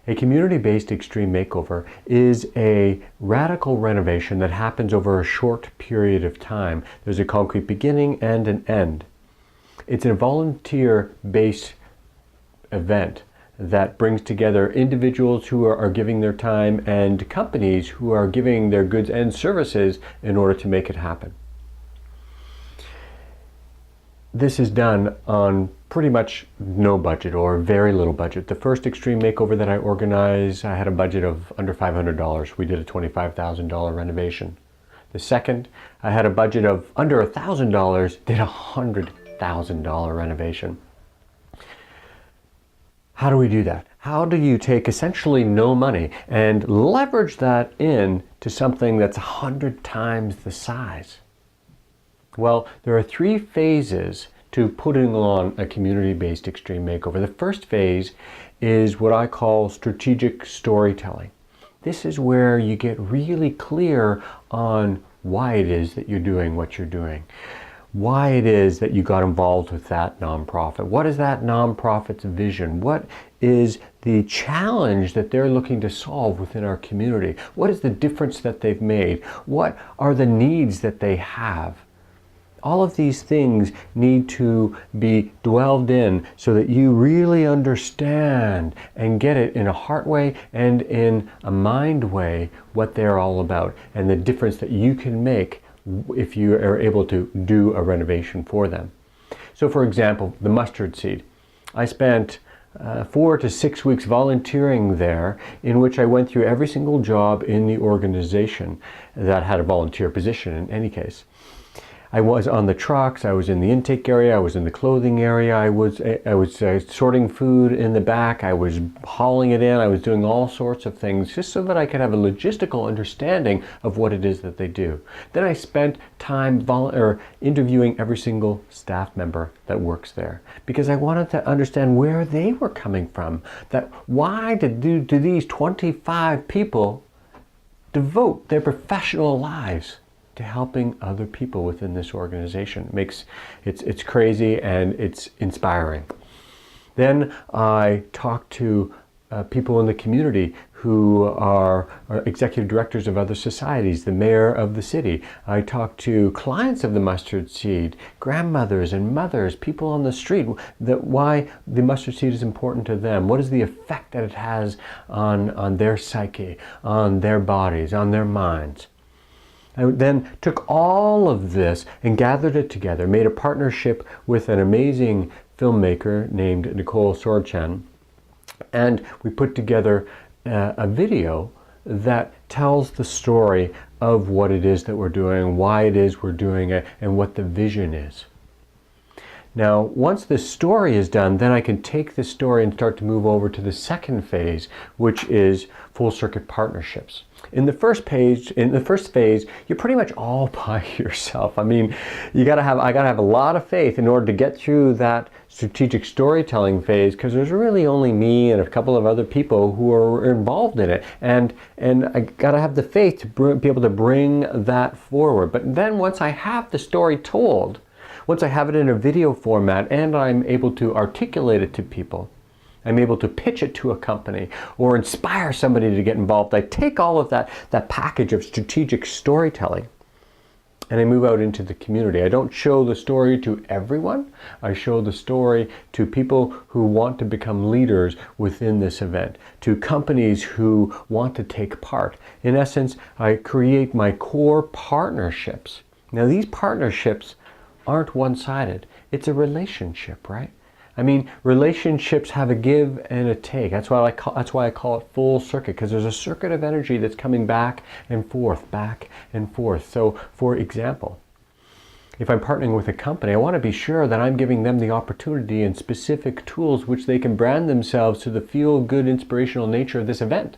A community-based extreme makeover is a radical renovation that happens over a short period of time. There's a concrete beginning and an end. It's a volunteer-based event that brings together individuals who are giving their time and companies who are giving their goods and services in order to make it happen. This is done on pretty much no budget or very little budget. The first extreme makeover that I organized, I had a budget of under $500. We did a $25,000 renovation. The second, I had a budget of under $1,000, did a $100,000 renovation. How do we do that? How do you take essentially no money and leverage that in to something that's 100 times the size? Well, there are 3 phases to putting on a community-based extreme makeover. The first phase is what I call strategic storytelling. This is where you get really clear on why it is that you're doing what you're doing. Why it is that you got involved with that nonprofit. What is that nonprofit's vision? What is the challenge that they're looking to solve within our community? What is the difference that they've made? What are the needs that they have? All of these things need to be dwelled in so that you really understand and get it in a heart way and in a mind way what they're all about and the difference that you can make if you are able to do a renovation for them. So for example, the mustard seed. I spent 4 to 6 weeks volunteering there, in which I went through every single job in the organization that had a volunteer position in any case. I was on the trucks, I was in the intake area, I was in the clothing area, I was sorting food in the back, I was hauling it in, I was doing all sorts of things just so that I could have a logistical understanding of what it is that they do. Then I spent time interviewing every single staff member that works there because I wanted to understand where they were coming from. That why do these 25 people devote their professional lives to helping other people within this organization? It's crazy and it's inspiring. Then I talked to people in the community who are executive directors of other societies, the mayor of the city. I talked to clients of the mustard seed, grandmothers and mothers, people on the street, why the mustard seed is important to them. What is the effect that it has on their psyche, on their bodies, on their minds? I then took all of this and gathered it together, made a partnership with an amazing filmmaker named Nicole Sorchan, and we put together a video that tells the story of what it is that we're doing, why it is we're doing it, and what the vision is. Now, once the story is done, then I can take this story and start to move over to the second phase, which is full circuit partnerships. In the first phase, you're pretty much all by yourself. I mean, I gotta have a lot of faith in order to get through that strategic storytelling phase, because there's really only me and a couple of other people who are involved in it, and I gotta have the faith to be able to bring that forward. But then once I have the story told, once I have it in a video format and I'm able to articulate it to people, I'm able to pitch it to a company or inspire somebody to get involved, I take all of that package of strategic storytelling and I move out into the community. I don't show the story to everyone. I show the story to people who want to become leaders within this event, to companies who want to take part. In essence, I create my core partnerships. Now, these partnerships aren't one-sided. It's a relationship, right? I mean, relationships have a give and a take. That's why I call it full circuit, because there's a circuit of energy that's coming back and forth, back and forth. So, for example, if I'm partnering with a company, I want to be sure that I'm giving them the opportunity and specific tools which they can brand themselves to the feel-good, inspirational nature of this event.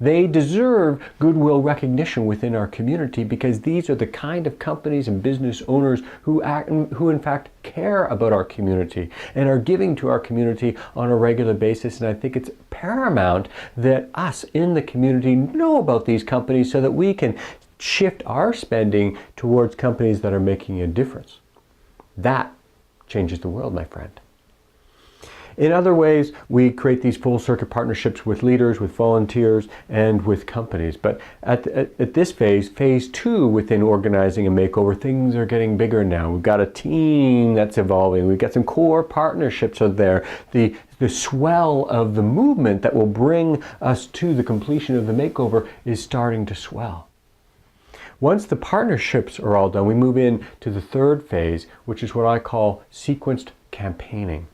They deserve goodwill recognition within our community, because these are the kind of companies and business owners who in fact care about our community and are giving to our community on a regular basis. And I think it's paramount that us in the community know about these companies so that we can shift our spending towards companies that are making a difference. That changes the world, my friend. In other ways, we create these full circuit partnerships with leaders, with volunteers, and with companies. But at this phase 2 within organizing a makeover, things are getting bigger now. We've got a team that's evolving. We've got some core partnerships out there. The swell of the movement that will bring us to the completion of the makeover is starting to swell. Once the partnerships are all done, we move into the third phase, which is what I call sequenced campaigning.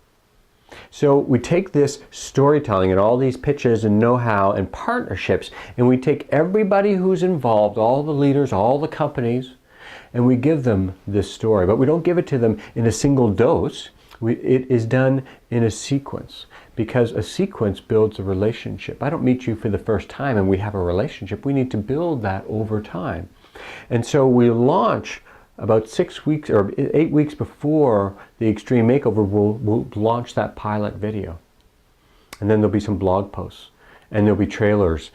So we take this storytelling and all these pitches and know-how and partnerships, and we take everybody who's involved, all the leaders, all the companies, and we give them this story. But we don't give it to them in a single dose. It is done in a sequence, because a sequence builds a relationship. I don't meet you for the first time and we have a relationship. We need to build that over time. And so we launch about 6 weeks or 8 weeks before the Extreme Makeover. We'll launch that pilot video. And then there'll be some blog posts. And there'll be trailers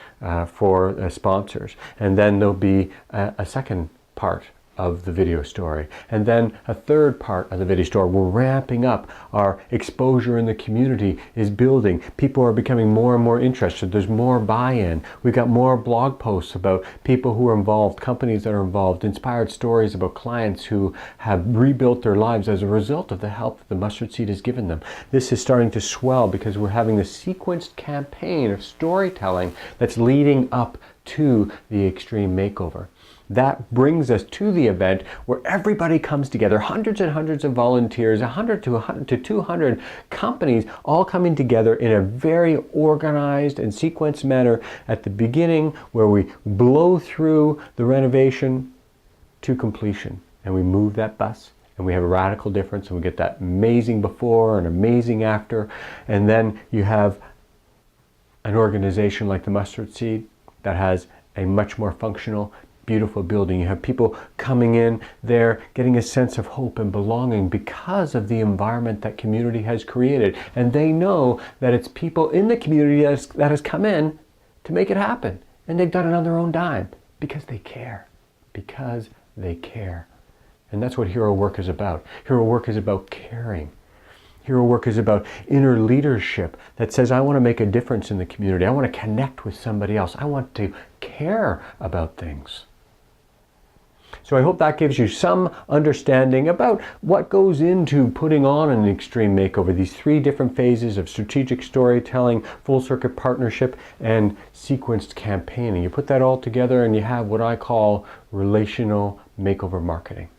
for sponsors. And then there'll be a second part of the video story. And then a third part of the video story. We're ramping up. Our exposure in the community is building. People are becoming more and more interested. There's more buy-in. We've got more blog posts about people who are involved, companies that are involved, inspired stories about clients who have rebuilt their lives as a result of the help that the mustard seed has given them. This is starting to swell because we're having a sequenced campaign of storytelling that's leading up to the Extreme Makeover. That brings us to the event where everybody comes together, hundreds and hundreds of volunteers, 100 to 200 companies all coming together in a very organized and sequenced manner at the beginning, where we blow through the renovation to completion. And we move that bus, and we have a radical difference, and we get that amazing before and amazing after. And then you have an organization like the Mustard Seed that has a much more functional, beautiful building. You have people coming in there getting a sense of hope and belonging because of the environment that community has created. And they know that it's people in the community that has come in to make it happen. And they've done it on their own dime because they care. Because they care. And that's what hero work is about. Hero work is about caring. Hero work is about inner leadership that says, I want to make a difference in the community. I want to connect with somebody else. I want to care about things. So I hope that gives you some understanding about what goes into putting on an Extreme Makeover, these 3 different phases of strategic storytelling, full circuit partnership, and sequenced campaigning. You put that all together and you have what I call relational makeover marketing.